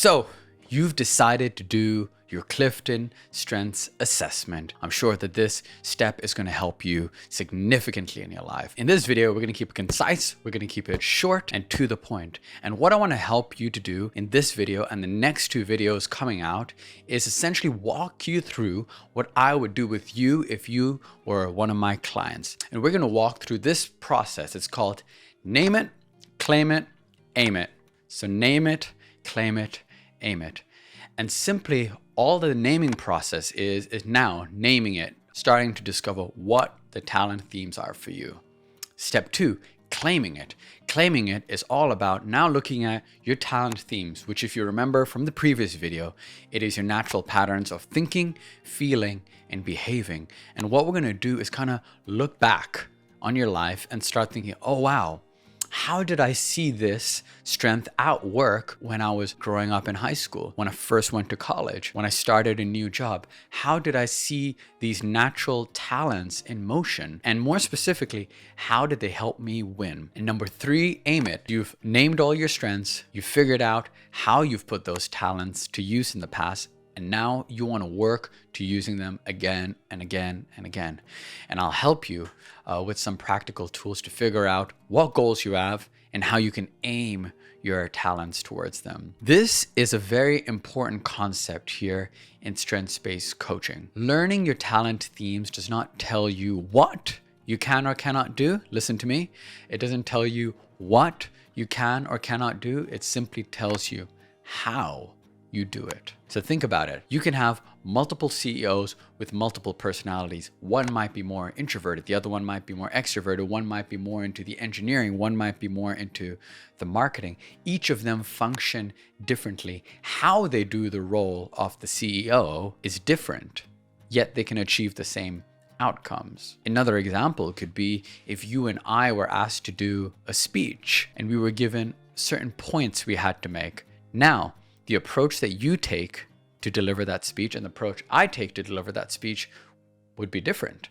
So you've decided to do your Clifton Strengths Assessment. I'm sure that this step is going to help you significantly in your life. In this video, we're going to keep it concise, we're going to keep it short and to the point. And what I want to help you to do in this video and the next two videos coming out is essentially walk you through what I would do with you if you were one of my clients. And we're going to walk through this process. It's called name it, claim it, aim it. So name it, claim it, aim it. And simply all the naming process is now naming it, starting to discover what the talent themes are for you. Step 2, claiming it. Claiming it is all about now looking at your talent themes, which if you remember from the previous video, it is your natural patterns of thinking, feeling, and behaving. And what we're going to do is kind of look back on your life and start thinking, oh wow, how did I see this strength at work when I was growing up in high school, when I first went to college, when I started a new job? How did I see these natural talents in motion? And more specifically, how did they help me win? And number 3, aim it. You've named all your strengths. You figured out how you've put those talents to use in the past. And now you want to work to using them again and again and again. And I'll help you with some practical tools to figure out what goals you have and how you can aim your talents towards them. This is a very important concept here in strengths-based coaching. Learning your talent themes does not tell you what you can or cannot do. Listen to me. It doesn't tell you what you can or cannot do. It simply tells you how you do it. So think about it. You can have multiple CEOs with multiple personalities. One might be more introverted, the other one might be more extroverted, one might be more into the engineering, one might be more into the marketing. Each of them function differently. How they do the role of the CEO is different, yet they can achieve the same outcomes. Another example could be if you and I were asked to do a speech and we were given certain points we had to make. Now, the approach that you take to deliver that speech and the approach I take to deliver that speech would be different.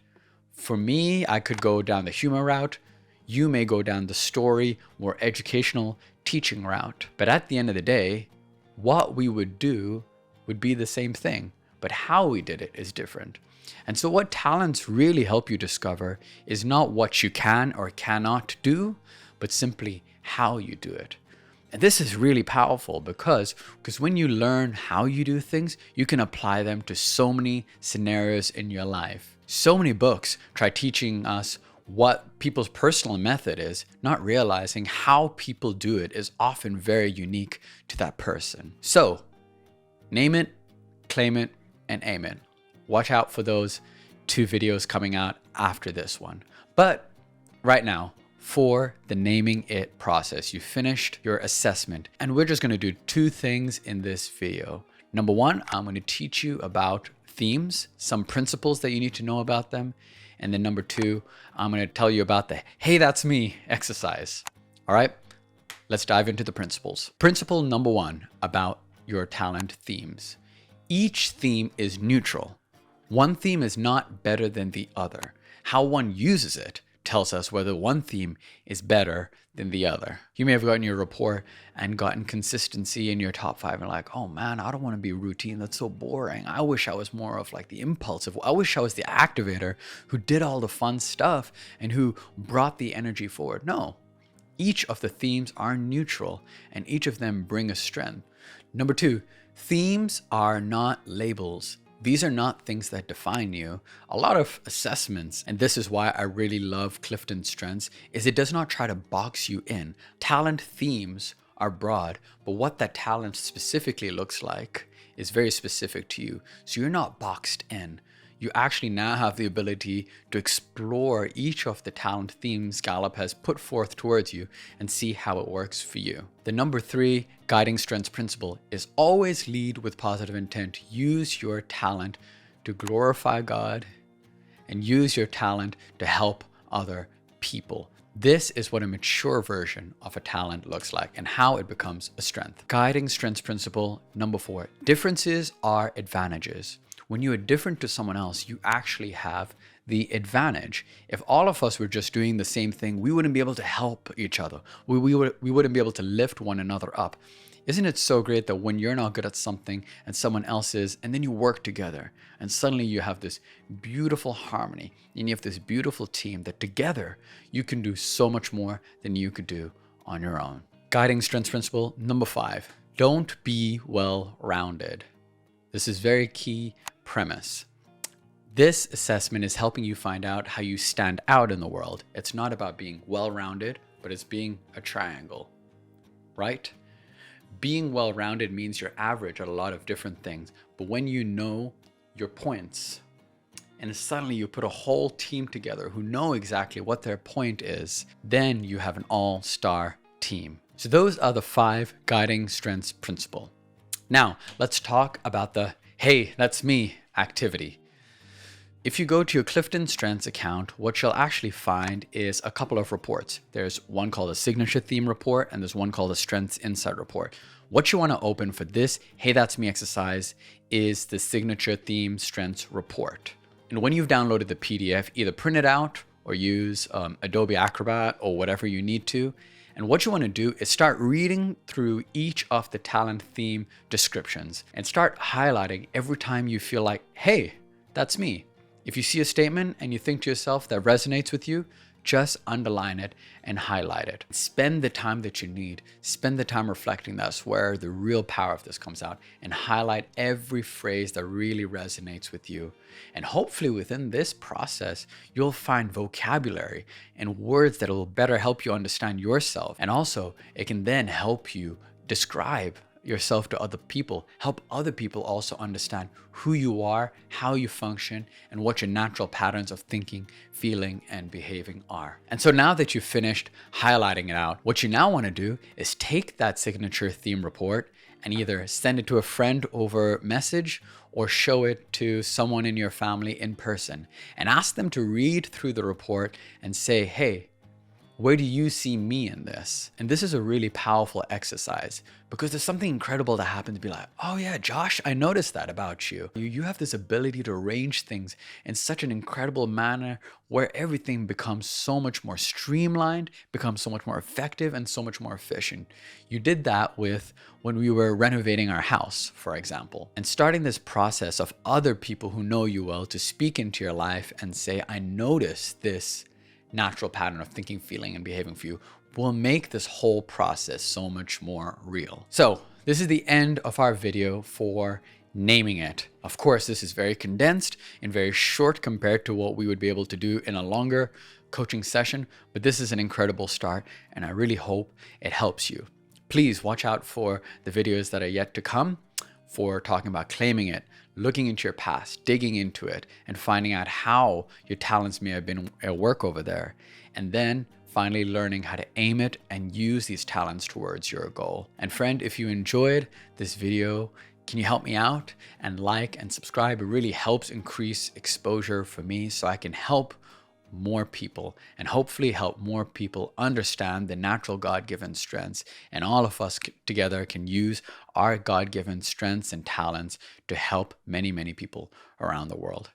For me, I could go down the humor route. You may go down the story, more educational, teaching route. But at the end of the day, what we would do would be the same thing, but how we did it is different. And so what talents really help you discover is not what you can or cannot do, but simply how you do it. And this is really powerful because when you learn how you do things, you can apply them to so many scenarios in your life. So many books try teaching us what people's personal method is, not realizing how people do it is often very unique to that person. So name it, claim it, and aim it. Watch out for those 2 videos coming out after this one. But right now, for the naming it process, you finished your assessment, and we're just going to do 2 things in this video. Number 1, I'm going to teach you about themes, some principles that you need to know about them. And then number 2, I'm going to tell you about the "Hey, that's me" exercise. All right, let's dive into the principles. Principle number 1 about your talent themes. Each theme is neutral. One theme is not better than the other. How one uses it tells us whether one theme is better than the other. You may have gotten your report and gotten consistency in your top 5 and like, oh man, I don't want to be routine. That's so boring. I wish I was more of like the impulsive. I wish I was the activator who did all the fun stuff and who brought the energy forward. No, each of the themes are neutral and each of them bring a strength. Number 2, themes are not labels. These are not things that define you. A lot of assessments, and this is why I really love Clifton Strengths, is it does not try to box you in. Talent themes are broad, but what that talent specifically looks like is very specific to you. So you're not boxed in. You actually now have the ability to explore each of the talent themes Gallup has put forth towards you and see how it works for you. The number 3 guiding strengths principle is always lead with positive intent. Use your talent to glorify God and use your talent to help other people. This is what a mature version of a talent looks like and how it becomes a strength. Guiding strengths principle number 4, differences are advantages. When you are different to someone else, you actually have the advantage. If all of us were just doing the same thing, we wouldn't be able to help each other. We wouldn't be able to lift one another up. Isn't it so great that when you're not good at something and someone else is, and then you work together and suddenly you have this beautiful harmony and you have this beautiful team that together you can do so much more than you could do on your own. Guiding strengths principle number 5, don't be well-rounded. This is very key premise. This assessment is helping you find out how you stand out in the world. It's not about being well-rounded, but it's being a triangle, right? Being well-rounded means you're average at a lot of different things, but when you know your points and suddenly you put a whole team together who know exactly what their point is, then you have an all-star team. So those are the 5 guiding strengths principle. Now let's talk about the "hey, that's me" activity. If you go to your Clifton Strengths account, what you'll actually find is a couple of reports. There's one called a signature theme report, and there's one called a strengths insight report. What you want to open for this "hey, that's me" exercise is the signature theme strengths report. And when you've downloaded the PDF, either print it out or use Adobe Acrobat or whatever you need to. And what you want to do is start reading through each of the talent theme descriptions and start highlighting every time you feel like, hey, that's me. If you see a statement and you think to yourself that resonates with you, just underline it and highlight it. Spend the time that you need. Spend the time reflecting. That's where the real power of this comes out. And highlight every phrase that really resonates with you. And hopefully within this process, you'll find vocabulary and words that will better help you understand yourself. And also, it can then help you describe yourself to other people, help other people also understand who you are, how you function, and what your natural patterns of thinking, feeling, and behaving are. And so now that you've finished highlighting it out, what you now want to do is take that signature theme report and either send it to a friend over message or show it to someone in your family in person and ask them to read through the report and say, hey, where do you see me in this? And this is a really powerful exercise because there's something incredible that happens to be like, oh yeah, Josh, I noticed that about you. You have this ability to arrange things in such an incredible manner where everything becomes so much more streamlined, becomes so much more effective, and so much more efficient. You did that with when we were renovating our house, for example, and starting this process of other people who know you well to speak into your life and say, I noticed this natural pattern of thinking, feeling, and behaving for you will make this whole process so much more real. So this is the end of our video for naming it. Of course, this is very condensed and very short compared to what we would be able to do in a longer coaching session, but this is an incredible start and I really hope it helps you. Please watch out for the videos that are yet to come for talking about claiming it, looking into your past, digging into it, and finding out how your talents may have been at work over there. And then finally learning how to aim it and use these talents towards your goal. And friend, if you enjoyed this video, can you help me out and like and subscribe? It really helps increase exposure for me so I can help more people and hopefully help more people understand the natural God-given strengths, and all of us together can use our God-given strengths and talents to help many, many people around the world.